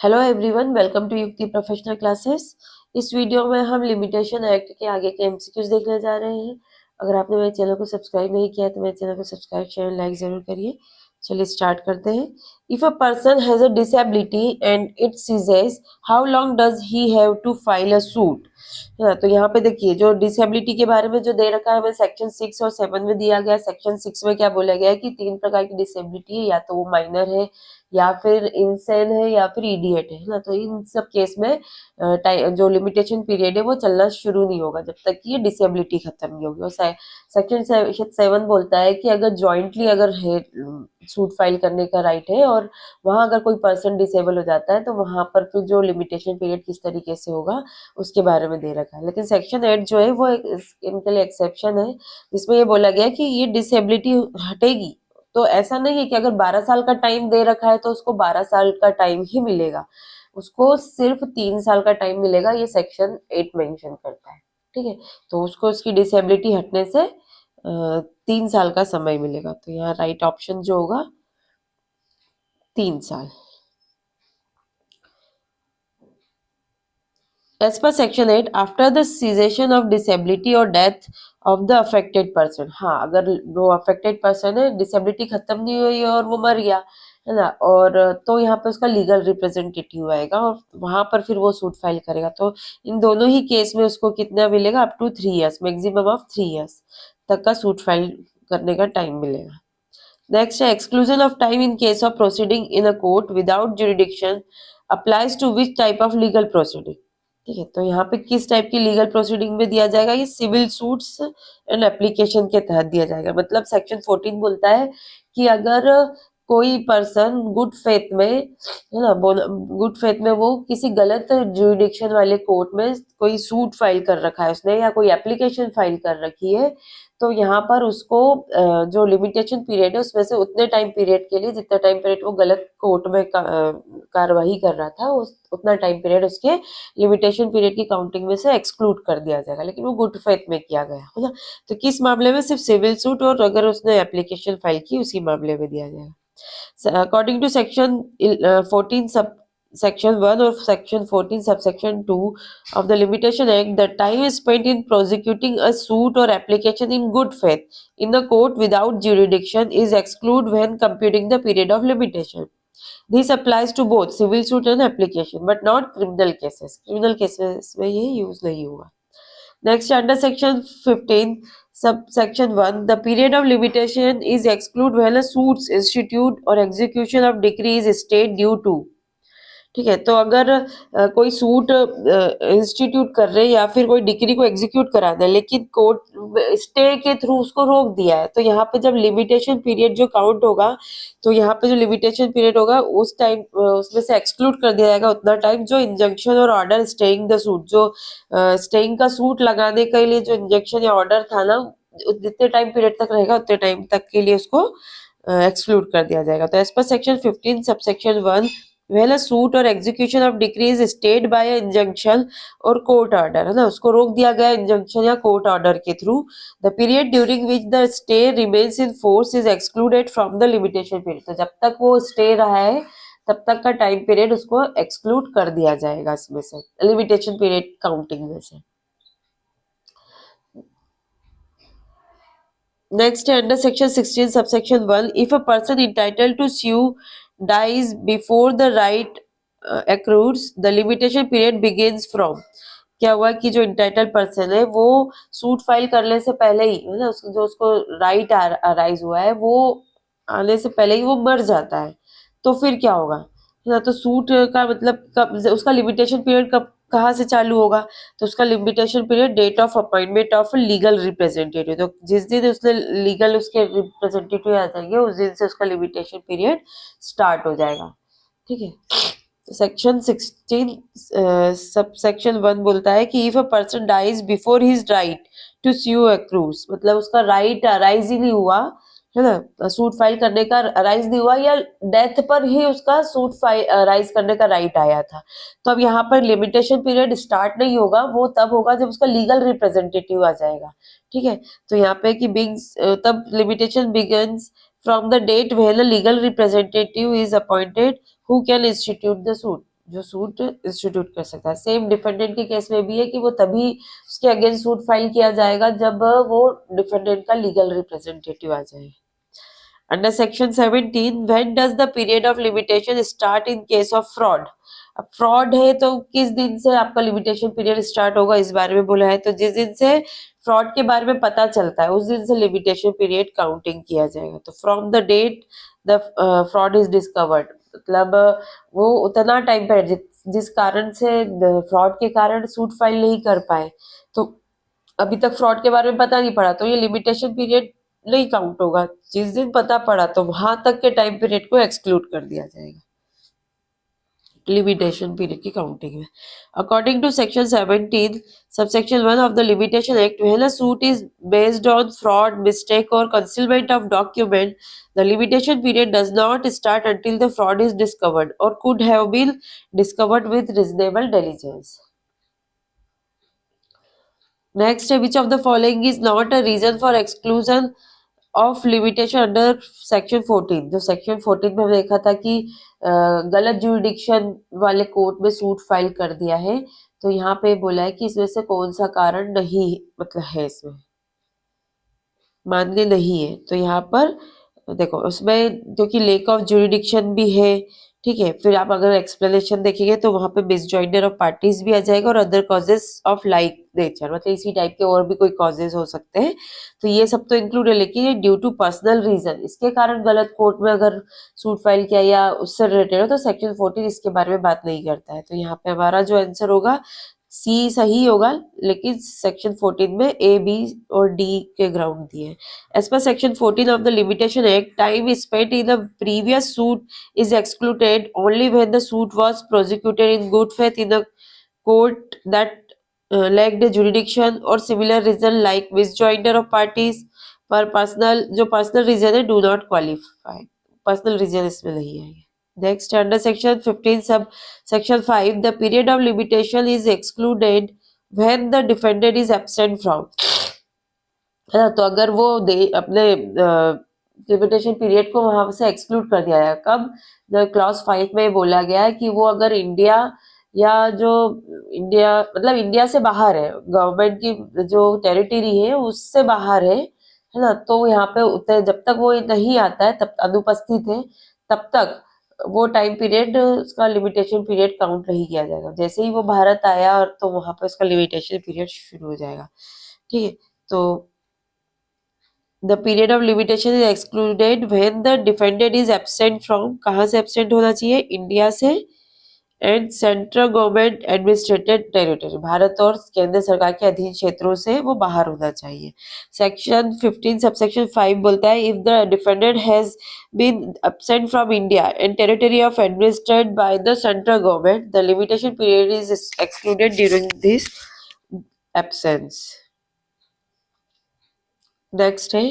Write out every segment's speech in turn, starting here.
Hello everyone, welcome to युक्ति professional classes. इस video में हम लिमिटेशन एक्ट के आगे के एमसीक्यूज देखने जा रहे हैं। अगर आपने मेरे चैनल को सब्सक्राइब नहीं किया तो मेरे चैनल को सब्सक्राइब शेयर लाइक जरूर करिए। चलिए स्टार्ट करते हैं। If a person has a disability and it ceases, how long does he have to file a suit. हाँ, तो यहाँ पे देखिए जो डिसेबिलिटी के बारे में जो दे रखा है हमें सेक्शन 6 और 7 में दिया गया है। सेक्शन 6 में क्या बोला गया है कि 3 प्रकार की डिसेबिलिटी है, या तो वो माइनर है, या फिर इंसेन है, या फिर इडियट है ना। तो इन सब केस में जो लिमिटेशन पीरियड है वो चलना शुरू नहीं होगा जब तक कि ये डिसेबिलिटी खत्म नहीं होगी। और सेक्शन 7 बोलता है कि अगर जॉइंटली अगर है सूट फाइल करने का राइट है और वहां अगर कोई पर्सन डिसेबल हो जाता है तो वहां पर फिर जो लिमिटेशन पीरियड किस तरीके से होगा उसके बारे में दे रखा है। लेकिन सेक्शन 8 जो है वो इनके लिए एक्सेप्शन है, जिसमें ये बोला गया है कि ये डिसेबिलिटी हटेगी। तो ऐसा नहीं है कि अगर 12 साल का टाइम दे रखा है तो उसको 12 साल का टाइम ही मिलेगा, उसको सिर्फ 3 साल का टाइम मिलेगा, ये सेक्शन 8 मेंशन करता है। ठीक है, तो उसको उसकी डिसेबिलिटी हटने से 3 साल का समय मिलेगा। तो यहाँ राइट ऑप्शन जो होगा 3 साल। As per section 8, after the cessation of disability or death of the affected person, हाँ अगर वो affected person है, disability खत्म नहीं हुई और वो मर गया है ना, और तो यहाँ पे उसका लीगल रिप्रेजेंटेटिव आएगा और वहां पर फिर वो सूट फाइल करेगा। तो इन दोनों ही केस में उसको कितना मिलेगा, up to 3 years, maximum of 3 years तक का सूट फाइल करने का टाइम मिलेगा। नेक्स्ट है exclusion of time in case of proceeding in a court without jurisdiction applies to which type of legal proceeding. ठीक है, तो यहाँ पे किस टाइप की लीगल प्रोसीडिंग में दिया जाएगा, ये सिविल सूट्स एंड एप्लीकेशन के तहत दिया जाएगा। मतलब सेक्शन 14 बोलता है कि अगर कोई पर्सन गुड फेथ में है ना, गुड फेथ में वो किसी गलत जुरिडिक्शन वाले कोर्ट में कोई सूट फाइल कर रखा है उसने, या कोई एप्लीकेशन फाइल कर रखी है, तो यहाँ पर उसको जो लिमिटेशन पीरियड है उसमें से उतने टाइम पीरियड के लिए जितना टाइम पीरियड वो गलत कोर्ट में कार्रवाई कर रहा था, उस उतना टाइम पीरियड उसके लिमिटेशन पीरियड की काउंटिंग में से एक्सक्लूड कर दिया जाएगा। लेकिन वो गुड फेथ में किया गया है ना, तो किस मामले में, सिर्फ सिविल सूट और अगर उसने एप्लीकेशन फाइल की उसी मामले में दिया जाएगा। According to section 14 section 1 or section 14 subsection 2 of the Limitation Act, the time is spent in prosecuting a suit or application in good faith in the court without jurisdiction is excluded when computing the period of limitation. This applies to both civil suit and application, but not criminal cases. Criminal cases में ये use नहीं हुआ। Next, under section 15, subsection 1, the period of limitation is excluded when a suit's institute or execution of decree is stayed due to। ठीक है, तो अगर कोई suit institute कर रहे हैं या फिर कोई डिग्री को एग्जीक्यूट करा दे, लेकिन कोर्ट स्टे के थ्रू उसको रोक दिया है, तो यहाँ पे जब लिमिटेशन पीरियड जो काउंट होगा, तो यहाँ पे जो लिमिटेशन पीरियड होगा उस टाइम उसमें से एक्सक्लूड कर दिया जाएगा उतना टाइम जो इंजंक्शन और ऑर्डर स्टेइंग द सूट, जो स्टेइंग का सूट लगाने के लिए जो इंजंक्शन या ऑर्डर था ना, जितने टाइम पीरियड तक रहेगा उतने टाइम तक के लिए उसको एक्सक्लूड कर दिया जाएगा। तो as per section 15 subsection 1, when a suit or execution of decree is stayed by a injunction और कोर्ट ऑर्डर है ना, उसको रोक दिया गया इंजंक्शन या कोर्ट ऑर्डर के through, the period during which the stay remains in force is excluded from the limitation period. तो जब तक वो स्टे रहा है तब तक का टाइम पीरियड उसको एक्सक्लूड कर दिया जाएगा इसमें से, लिमिटेशन पीरियड काउंटिंग में से। Next, under section 16 subsection 1, if a person entitled to sue dies before the right accrues, the limitation period begins from। क्या हुआ कि जो इंटाइटल पर्सन है वो सूट फाइल करने से पहले ही है ना, जो उसको राइट अराइज हुआ है वो आने से पहले ही वो मर जाता है, तो फिर क्या होगा है ना। तो सूट का मतलब कब उसका लिमिटेशन पीरियड कब कहाँ से चालू होगा, तो उसका limitation period date of appointment of legal representative. तो जिस दिन उसने लीगल उसके रिप्रेजेंटेटिव आ जाएंगे उस दिन से उसका लिमिटेशन पीरियड स्टार्ट हो जाएगा। ठीक है, सेक्शन 16 सब सेक्शन 1 बोलता है कि if a person dies before his right to sue accrues, मतलब उसका राइट अराइज ही नहीं हुआ है ना, सूट फाइल करने का अराइज नहीं हुआ, या डेथ पर ही उसका सूट फाइल अराइज करने का राइट आया था, तो अब यहाँ पर लिमिटेशन पीरियड स्टार्ट नहीं होगा, वो तब होगा जब उसका लीगल रिप्रेजेंटेटिव आ जाएगा। ठीक है, तो यहाँ पे कि बिग्स तब limitation begins from the date when a legal representative is appointed who can institute the suit। जो सूट इंस्टीट्यूट कर सकता है। सेम डिफेंडेंट के केस में भी है कि वो तभी उसके अगेंस्ट सूट फाइल किया जाएगा जब वो डिफेंडेंट का लीगल रिप्रेजेंटेटिव आ जाए। Under section 17, when does the period of limitation start in case of fraud. अब फ्रॉड है तो किस दिन से आपका लिमिटेशन पीरियड स्टार्ट होगा, इस बारे में बोला है। तो जिस दिन से फ्रॉड के बारे में पता चलता है उस दिन से लिमिटेशन पीरियड काउंटिंग किया जाएगा। तो from the date the fraud is discovered, मतलब वो उतना टाइम पर जिस कारण से फ्रॉड के कारण सूट फाइल नहीं कर पाए, तो अभी तक फ्रॉड के बारे में पता नहीं पड़ा, तो ये लिमिटेशन पीरियड नहीं काउंट होगा। जिस दिन पता पड़ा तो वहां तक के टाइम पीरियड को एक्सक्लूड कर दिया जाएगा लिमिटेशन पीरियड की काउंटिंग में। According to section 17 subsection 1 of the limitation act, when a suit is based on fraud, mistake और concealment of document, the limitation period does not start until the fraud is discovered or could have been discovered with reasonable diligence. Next, which of the following is not a reason for exclusion of limitation under section 14। जो section 14 में हमने देखा था कि गलत jurisdiction वाले court में suit file कर दिया है, तो यहाँ पे बोला है कि इसमें से कौन सा कारण नहीं मतलब है, इसमें मान्य नहीं है। तो यहाँ पर देखो उसमें क्योंकि लेक ऑफ जुरिडिक्शन भी है, ठीक है। फिर आप अगर एक्सप्लेनेशन देखेंगे तो वहां पे मिसजॉइंडर ऑफ पार्टीज भी आ जाएगा और other causes of like nature, मतलब इसी टाइप के और भी कोई कॉजेस हो सकते हैं। तो ये सब तो इंक्लूड है, लेकिन ये ड्यू टू पर्सनल रीजन, इसके कारण गलत कोर्ट में अगर सूट फाइल किया या उससे रिलेटेड हो तो सेक्शन 14 इसके बारे में बात नहीं करता है। तो यहाँ पे हमारा जो आंसर होगा सी सही होगा, लेकिन सेक्शन 14 में ए, बी और डी के ग्राउंड दिए हैं। As per section 14 of the Limitation Act, time spent in the previous suit is excluded only when the suit was prosecuted in good faith in a court that lacked jurisdiction or similar reason like misjoinder of parties। पर personal जो personal reason है do not qualify, personal reason इसमें नहीं है। Next under section 15 sub section 5, the period of limitation is excluded when the defended is absent from, है ना। तो अगर वो अपने लिमिटेशन पीरियड को वहां से एक्सक्लूड कर दिया है कब, क्लॉज 5 में बोला गया है कि वो अगर इंडिया या जो इंडिया मतलब इंडिया से बाहर है, गवर्नमेंट की जो टेरिटरी है उससे बाहर है ना। तो यहाँ पे उतने जब तक वो नहीं आता है तब अनुपस्थित है तब तक वो टाइम पीरियड उसका लिमिटेशन पीरियड काउंट नहीं किया जाएगा। जैसे ही वो भारत आया और तो वहां पे उसका लिमिटेशन पीरियड शुरू हो जाएगा, ठीक है। तो the period of limitation is excluded when the defended is absent from, कहाँ से एब्सेंट होना चाहिए, इंडिया से, and central government administrated territory, Bharat और केंद्र सरकार के अधीन क्षेत्रों से वो बाहर होना चाहिए। सेक्शन 15 सबसेक्शन 5 बोलता है if the defended has been absent from India and territory of administered by the central government, the limitation period is excluded during this absence. Next है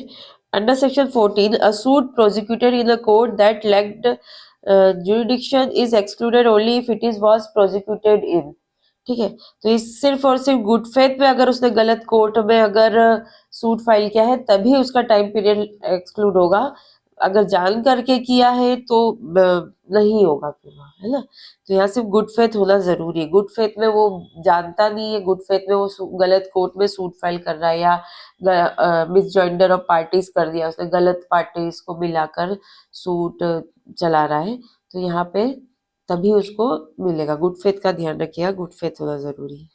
under section 14, a suit prosecuted in a court that lacked jurisdiction is excluded only if it is was prosecuted in, ठीक है। तो इस सिर्फ और सिर्फ good faith में अगर उसने गलत कोर्ट में अगर सूट फाइल किया है तभी उसका टाइम पीरियड एक्सक्लूड होगा। अगर जान करके किया है तो नहीं होगा फिर, है ना। तो यहाँ सिर्फ गुड फेथ होना जरूरी है। गुड फेथ में वो जानता नहीं है, गुड फेथ में वो गलत कोर्ट में सूट फाइल कर रहा है या मिसजॉइंडर ऑफ पार्टीज कर दिया उसने, गलत पार्टीज को मिलाकर सूट चला रहा है, तो यहाँ पे तभी उसको मिलेगा। गुड फेथ का ध्यान रखिएगा, गुड फेथ होना जरूरी है।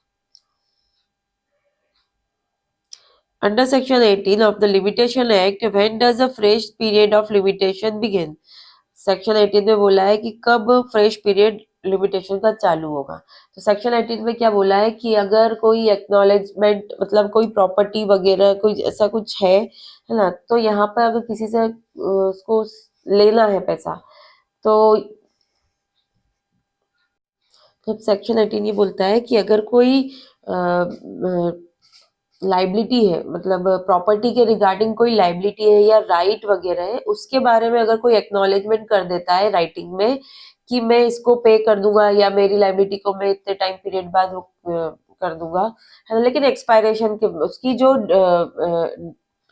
Under section 18 of the limitation act, when does a fresh period of limitation begin. Section 18 में बोला है कि कब फ्रेश पीरियड लिमिटेशन का चालू होगा। तो सेक्शन 18 में क्या बोला है कि अगर कोई एक्नॉलेजमेंट मतलब कोई प्रॉपर्टी वगैरह कोई ऐसा कुछ है ना, तो यहाँ पर अगर किसी से उसको लेना है पैसा, तो सेक्शन 18 ये बोलता है कि अगर कोई लाइबिलिटी है मतलब प्रॉपर्टी के रिगार्डिंग कोई लाइबिलिटी है या राइट वगैरह है, उसके बारे में अगर कोई एक्नॉलेजमेंट कर देता है राइटिंग में कि मैं इसको पे कर दूंगा या मेरी लाइबिलिटी को मैं इतने टाइम पीरियड बाद कर दूंगा, है ना। लेकिन एक्सपायरेशन के उसकी जो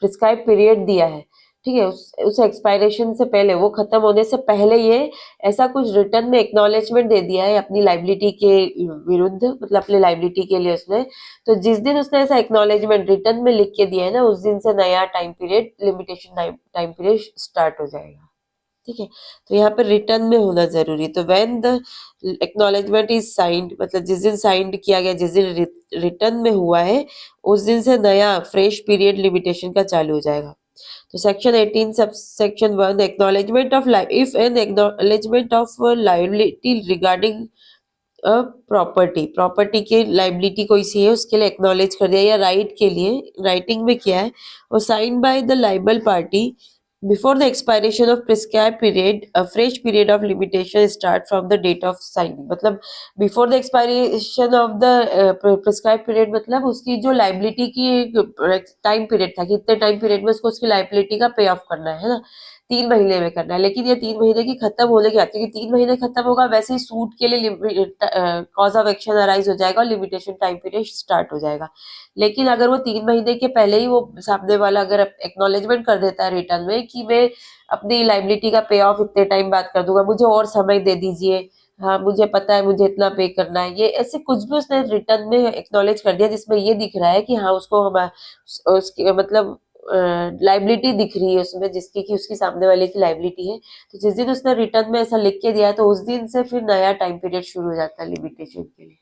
प्रिस्क्राइब पीरियड दिया है, ठीक है, उस एक्सपायरेशन से पहले, वो खत्म होने से पहले ये ऐसा कुछ रिटर्न में एक्नॉलेजमेंट दे दिया है अपनी लाइबिलिटी के विरुद्ध, मतलब अपनी लाइबिलिटी के लिए उसने, तो जिस दिन उसने ऐसा एक्नॉलेजमेंट रिटर्न में लिख के दिया है ना, उस दिन से नया time period, limitation time period start हो जाएगा। ठीक है, तो यहाँ पे रिटर्न में होना जरूरी, तो when the acknowledgement is signed, मतलब जिस दिन साइंड किया गया, जिस दिन रिटर्न में हुआ है, उस दिन से नया फ्रेश पीरियड लिमिटेशन का चालू हो जाएगा। तो section 18 sub section 1, acknowledgement of if N acknowledgement of liability regarding property की लाइबिलिटी कोई सी है, उसके लिए एक्नॉलेज कर दिया, या राइट के लिए राइटिंग में किया है, और sign by the liable party before the expiration of prescribe period, a fresh period of limitation start from the date of signing. मतलब before the expiration of the prescribe period, मतलब उसकी जो लाइबिलिटी की time period था कि इतने time period में उसको उसकी लाइबिलिटी का पे ऑफ करना है ना, 3 महीने में करना है, लेकिन ये 3 महीने की खत्म होने के बाद, क्योंकि 3 महीने खत्म होगा, वैसे ही सूट के लिए कॉज ऑफ एक्शन अराइज हो जाएगा और लिमिटेशन टाइम पीरियड स्टार्ट हो जाएगा। लेकिन अगर वो 3 महीने के पहले ही वो सामने वाला अगर एक्नॉलेजमेंट कर देता है रिटर्न में कि मैं अपनी लाइबिलिटी का पे ऑफ इतने टाइम बाद कर दूंगा, मुझे और समय दे दीजिए, हाँ मुझे पता है मुझे इतना पे करना है, ये ऐसे कुछ भी उसने रिटर्न में एक्नॉलेज कर दिया जिसमें ये दिख रहा है कि हाँ उसको हम उसकी मतलब लाइबिलिटी दिख रही है उसमें, जिसकी कि उसकी सामने वाले की लाइबिलिटी है, तो जिस दिन उसने रिटर्न में ऐसा लिख के दिया है, तो उस दिन से फिर नया टाइम पीरियड शुरू हो जाता है लिमिटेशन के लिए।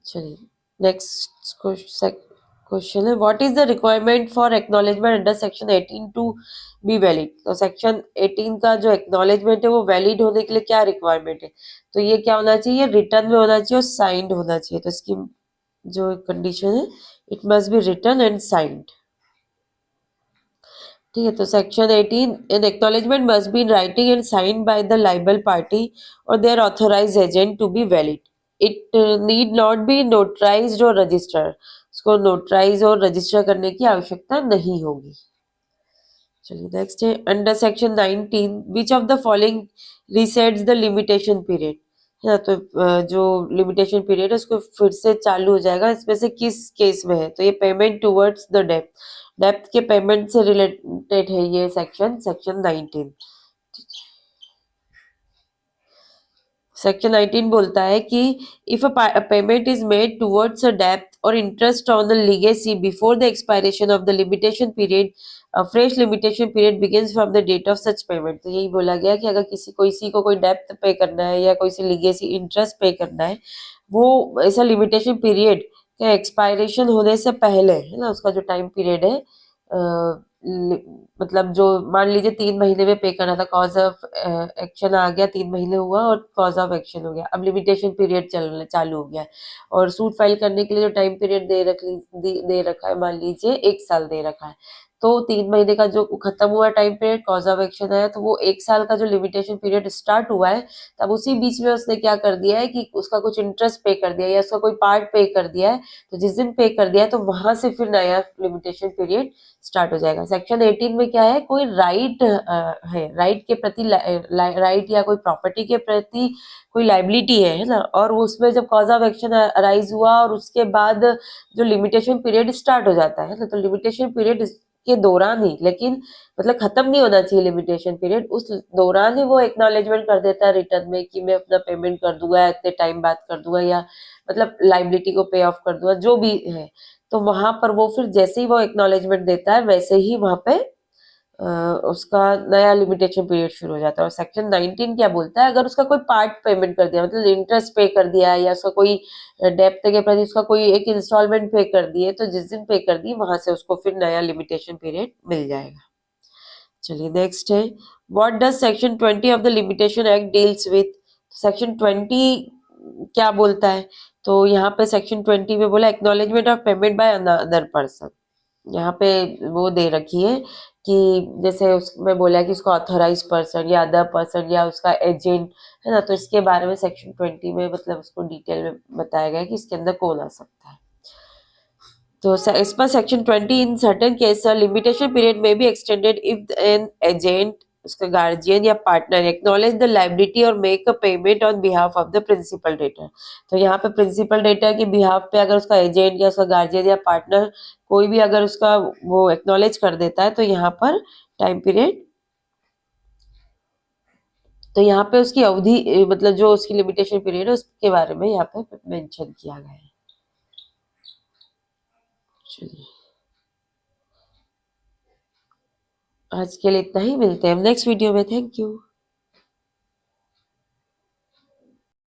चलिए नेक्स्ट क्वेश्चन है, what is the requirement for acknowledgement under section 18 to be valid. तो सेक्शन 18 का जो एक्नॉलेजमेंट है वो वैलिड होने के लिए क्या रिक्वायरमेंट है, तो ये क्या होना चाहिए, रिटर्न में होना चाहिए और साइंड होना चाहिए। तो इसकी जो कंडीशन है, it must be written and signed. ठीक है, तो section 18, an acknowledgement must be in writing and signed by the liable party और their authorised agent to be valid. It need not be notarised और register, उसको notarise और register करने की आवश्यकता नहीं होगी। चलिए नेक्स्ट है, under section 19 which of the following resets the limitation period. है ना, तो जो लिमिटेशन पीरियड है उसको फिर से चालू हो जाएगा, इसमें से किस केस में है, तो ये payment towards the depth, depth के पेमेंट से रिलेटेड है ये सेक्शन 19। सेक्शन 19 बोलता है कि if a payment is made towards a depth और interest on the legacy before the expiration of the limitation period, fresh limitation period begins from the date of such payment. तो यही बोला गया कि अगर किसी को कोई डेप्थ पे करना है या कोई सी लीगेसी इंटरेस्ट पे करना है, वो ऐसा लिमिटेशन पीरियड का एक्सपायरेशन होने से पहले, है ना, उसका जो टाइम पीरियड है, मतलब जो मान लीजिए 3 महीने में पे करना था, कॉज ऑफ एक्शन आ गया, 3 महीने हुआ और कॉज ऑफ एक्शन हो गया, अब लिमिटेशन पीरियड चालू हो गया है, और सूट फाइल करने के लिए जो टाइम पीरियड दे रखा है, मान लीजिए 1 साल दे रखा है, तो 3 महीने का जो खत्म हुआ time period, cause of action आया, तो वो 1 साल का जो लिमिटेशन पीरियड स्टार्ट हुआ है, तब उसी बीच में उसने क्या कर दिया है कि उसका कुछ इंटरेस्ट पे कर दिया है या उसका कोई पार्ट पे कर दिया है, तो जिस दिन पे कर दिया है तो वहां से फिर नया लिमिटेशन पीरियड स्टार्ट हो जाएगा। सेक्शन 18 में क्या है, कोई राइट है, राइट के प्रति राइट या कोई प्रॉपर्टी के प्रति कोई लाइबिलिटी है ना, और उसमें जब कॉज ऑफ एक्शन अराइज हुआ और उसके बाद जो लिमिटेशन पीरियड स्टार्ट हो जाता है ना, तो लिमिटेशन पीरियड के दौरान ही, लेकिन मतलब खत्म नहीं होना चाहिए लिमिटेशन पीरियड, उस दौरान ही वो एक्नॉलेजमेंट कर देता है रिटर्न में कि मैं अपना पेमेंट कर दूंगा, इतने टाइम बाद कर दूंगा, या मतलब लाइबिलिटी को पे ऑफ कर दूंगा, जो भी है, तो वहां पर वो फिर जैसे ही वो एक्नॉलेजमेंट देता है वैसे ही वहां पे उसका नया लिमिटेशन पीरियड शुरू हो जाता है। और सेक्शन 19 क्या बोलता है, अगर उसका कोई पार्ट पेमेंट कर दिया, मतलब इंटरेस्ट पे कर दिया, या उसका कोई डेप्थ के प्रति उसका कोई एक इंस्टॉलमेंट पे कर दिए, तो जिस दिन पे कर दी वहां से उसको फिर नया लिमिटेशन पीरियड मिल जाएगा। चलिए नेक्स्ट है, what does section 20 of the limitation act deals with. Section 20 क्या बोलता है, तो यहाँ पे सेक्शन 20 में बोला acknowledgement of payment by another person. यहाँ पे वो दे रखी है कि जैसे उसमें बोला है कि उसका ऑथराइज पर्सन या अदर पर्सन या उसका एजेंट, है ना, तो इसके बारे में सेक्शन 20 में मतलब उसको डिटेल में बताया गया है कि इसके अंदर कौन आ सकता है। तो इस पर section 20, in certain case limitation period में be extended if an agent उसका गार्जियन या पार्टनर एक्नॉलेज द लायबिलिटी और make a payment on behalf of the principal debtor. तो यहाँ पे प्रिंसिपल डेटर के बिहाफ पे अगर उसका एजेंट या उसका गार्जियन या पार्टनर कोई भी अगर उसका वो एक्नॉलेज कर देता है तो यहाँ पर टाइम पीरियड, तो यहाँ पे उसकी अवधि मतलब जो उसकी लिमिटेशन पीरियड है उसके बारे में यहाँ पे मेंशन किया गया है। चलिए, आज के लिए इतना ही, मिलते हैं हम नेक्स्ट वीडियो में। Thank you.